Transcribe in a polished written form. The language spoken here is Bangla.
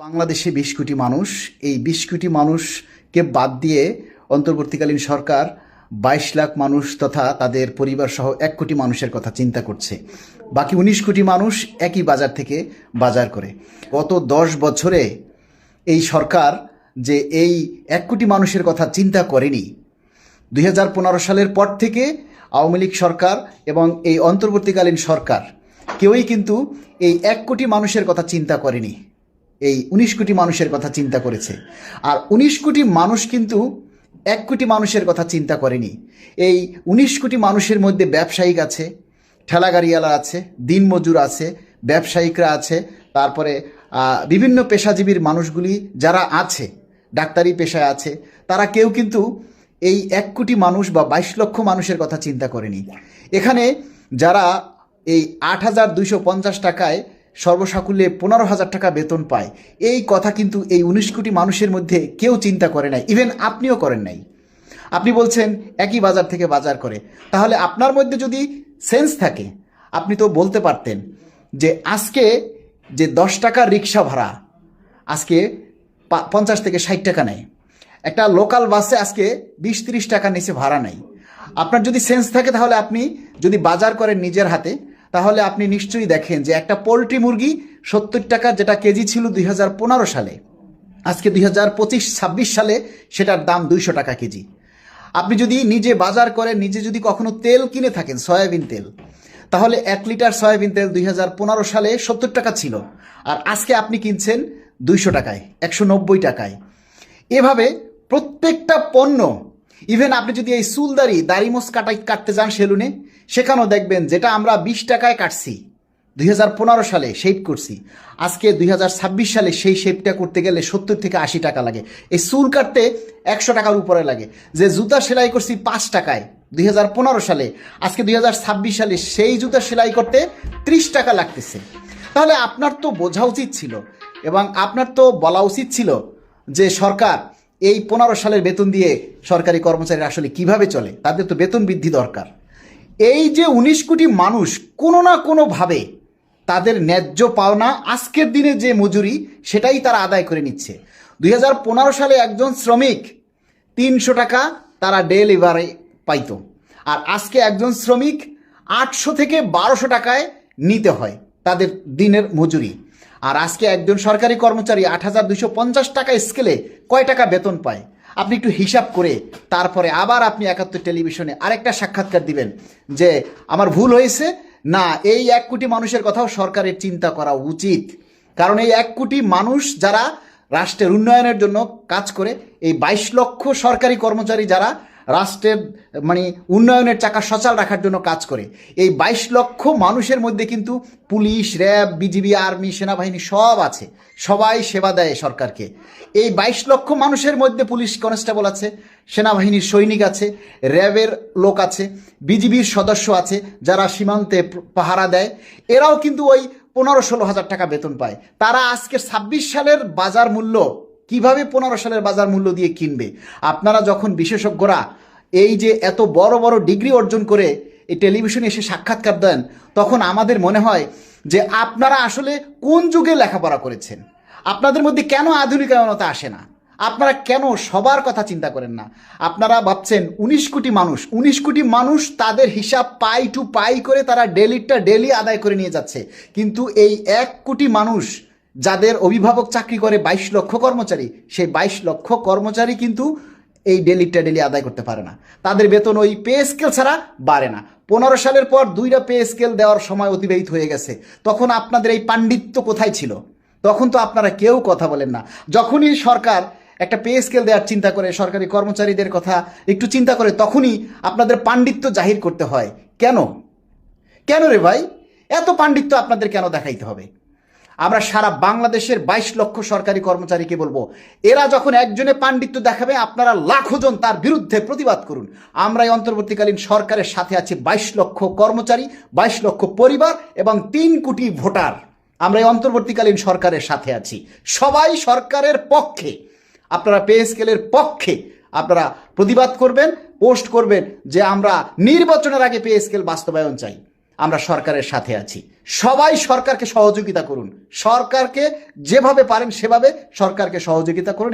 বাংলাদেশে ২০ কোটি মানুষ, এই ২০ কোটি মানুষকে বাদ দিয়ে অন্তর্বর্তীকালীন সরকার ২২ লাখ মানুষ তথা তাদের পরিবার সহ ১ কোটি মানুষের কথা চিন্তা করছে। বাকি ১৯ কোটি মানুষ একই বাজার থেকে বাজার করে। গত ১০ বছরে এই সরকার যে এই ১ কোটি মানুষের কথা চিন্তা করেনি, ২০১৫ সালের পর থেকে আওয়ামী লীগ সরকার এবং এই অন্তর্বর্তীকালীন সরকার কেউই কিন্তু এই ১ কোটি মানুষের কথা চিন্তা করেনি, এই ১৯ কোটি মানুষের কথা চিন্তা করেছে। আর ১৯ কোটি মানুষ কিন্তু ১ কোটি মানুষের কথা চিন্তা করেনি। এই ১৯ কোটি মানুষের মধ্যে ব্যবসায়িক আছে, ঠেলাগাড়িওয়ালা আছে, দিনমজুর আছে, ব্যবসায়িকরা আছে, তারপরে বিভিন্ন পেশাজীবীর মানুষগুলি যারা আছে, ডাক্তারি পেশায় আছে, তারা কেউ কিন্তু এই ১ কোটি মানুষ বা ২২ লক্ষ মানুষের কথা চিন্তা করেনি। এখানে যারা এই ৮,২৫০ টাকায় সর্বসাকুল্যে ১৫,০০০ টাকা বেতন পায়, এই কথা কিন্তু এই ১৯ কোটি মানুষের মধ্যে কেউ চিন্তা করে নাই, ইভেন আপনিও করেন নাই। আপনি বলছেন একই বাজার থেকে বাজার করে, তাহলে আপনার মধ্যে যদি সেন্স থাকে আপনি তো বলতে পারতেন যে আজকে যে ১০ টাকার রিক্সা ভাড়া আজকে ৫০ থেকে ৬০ টাকা নেয়, একটা লোকাল বাসে আজকে ২০-৩০ টাকা নিচে ভাড়া নেই। আপনার যদি সেন্স থাকে তাহলে আপনি যদি বাজার করেন নিজের হাতে, তাহলে আপনি নিশ্চয়ই দেখেন যে একটা পোলট্রি মুরগি ৭০ টাকা যেটা কেজি ছিল ২০১৫ সালে, আজকে ২০২৫-২৬ সালে সেটার দাম ২০০ টাকা কেজি। আপনি যদি নিজে বাজার করেন, নিজে যদি কখনো তেল কিনে থাকেন, সয়াবিন তেল, তাহলে ১ লিটার সয়াবিন তেল ২০১৫ সালে ৭০ টাকা ছিল, আর আজকে আপনি কিনছেন ২০০ টাকায়, ১৯০ টাকায়। এভাবে প্রত্যেকটা পণ্য, ইভেন আপনি যদি এই দাড়ি মোছ কাটতে যান সেলুনে, সেখানেও দেখবেন যেটা আমরা ২০ টাকায় কাটছি ২০১৫ সালে শেভ করছি, আজকে ২০২৬ সালে সেই শেভটা করতে গেলে ৭০ থেকে ৮০ টাকা লাগে। এই চুল কাটতে ১০০ টাকার উপরে লাগে। যে জুতা সেলাই করছি ৫ টাকায় ২০১৫ সালে, আজকে ২০২৬ সালে সেই জুতা সেলাই করতে ৩০ টাকা লাগতেছে। তাহলে আপনার তো বোঝা উচিত ছিল এবং আপনার তো বলা উচিত ছিল যে সরকার এই ১৫ সালের বেতন দিয়ে সরকারি কর্মচারীরা আসলে কিভাবে চলে, তাদের তো বেতন বৃদ্ধি দরকার। এই যে ১৯ কোটি মানুষ কোনো না কোনোভাবে তাদের ন্যায্য পাওনা, আজকের দিনে যে মজুরি সেটাই তারা আদায় করে নিচ্ছে। ২০১৫ সালে একজন শ্রমিক ৩০০ টাকা তারা ডে লেবারে পাইত, আর আজকে একজন শ্রমিক ৮০০ থেকে ১২০০ টাকায় নিতে হয় তাদের দিনের মজুরি। আর আজকে একজন সরকারি কর্মচারী ৮,২৫০ টাকা স্কেলে কয় টাকা বেতন পায় আপনি একটু হিসাব করে তারপরে আবার আপনি ৭১ টেলিভিশনে আরেকটা সাক্ষাৎকার দিবেন যে আমার ভুল হয়েছে। না, এই ১ কোটি মানুষের কথাও সরকারের চিন্তা করা উচিত, কারণ এই ১ কোটি মানুষ যারা রাষ্ট্রের উন্নয়নের জন্য কাজ করে, এই ২২ লক্ষ সরকারি কর্মচারী যারা রাষ্ট্রের উন্নয়নের চাকা সচল রাখার জন্য কাজ করে, এই ২২ লক্ষ মানুষের মধ্যে কিন্তু পুলিশ, র্যাব, বিজিবি, আর্মি, সেনাবাহিনী সব আছে, সবাই সেবা দেয় সরকারকে। এই ২২ লক্ষ মানুষের মধ্যে পুলিশ কনস্টেবল আছে, সেনাবাহিনীর সৈনিক আছে, র্যাবের লোক আছে, বিজিবির সদস্য আছে যারা সীমান্তে পাহারা দেয়, এরাও কিন্তু ওই ১৫-১৬ হাজার টাকা বেতন পায়। তারা আজকে ২৬ সালের বাজার মূল্য কিভাবে ১৫ সালের বাজার মূল্য দিয়ে কিনবে? আপনারা যখন বিশেষজ্ঞরা এই যে এত বড় বড় ডিগ্রি অর্জন করে এই টেলিভিশনে এসে সাক্ষাৎকার দেন, তখন আমাদের মনে হয় যে আপনারা আসলে কোন যুগে লেখাপড়া করেছেন, আপনাদের মধ্যে কেন আধুনিকায়নতা আসে না, আপনারা কেন সবার কথা চিন্তা করেন না? আপনারা ভাবছেন ১৯ কোটি মানুষ, ১৯ কোটি মানুষ তাদের হিসাব পাই টু পাই করে তারা ডেলি আদায় করে নিয়ে যাচ্ছে, কিন্তু এই ১ কোটি মানুষ যাদের অভিভাবক চাকরি করে ২২ লক্ষ কর্মচারী, সেই ২২ লক্ষ কর্মচারী কিন্তু এই ডেলি আদায় করতে পারে না। তাদের বেতন ওই পে স্কেল ছাড়া বাড়ে না। ১৫ সালের পর ২টা পে স্কেল দেওয়ার সময় অতিবাহিত হয়ে গেছে, তখন আপনাদের এই পাণ্ডিত্য কোথায় ছিল? তখন তো আপনারা কেউ কথা বলেন না। যখনই সরকার একটা পে স্কেল দেওয়ার চিন্তা করে, সরকারি কর্মচারীদের কথা একটু চিন্তা করে, তখনই আপনাদের পাণ্ডিত্য জাহির করতে হয়। কেন রে ভাই, এত পাণ্ডিত্য আপনাদের কেন দেখাইতে হবে? আমরা সারা বাংলাদেশের ২২ লক্ষ সরকারি কর্মচারীকে বলবো, এরা যখন একজনে পাণ্ডিত্য দেখাবে, আপনারা লাখো জন তার বিরুদ্ধে প্রতিবাদ করুন। আমরা এই অন্তর্বর্তীকালীন সরকারের সাথে আছি ২২ লক্ষ কর্মচারী, ২২ লক্ষ পরিবার এবং ৩ কোটি ভোটার। আমরা এই অন্তর্বর্তীকালীন সরকারের সাথে আছি, সবাই সরকারের পক্ষে। আপনারা পে স্কেলের পক্ষে আপনারা প্রতিবাদ করবেন, পোস্ট করবেন যে আমরা নির্বাচনের আগে পে স্কেল বাস্তবায়ন চাই, আমরা সরকারের সাথে আছি। সবাই সরকারকে সহযোগিতা করুন, সরকারকে যেভাবে পারেন সেভাবে সরকারকে সহযোগিতা করুন।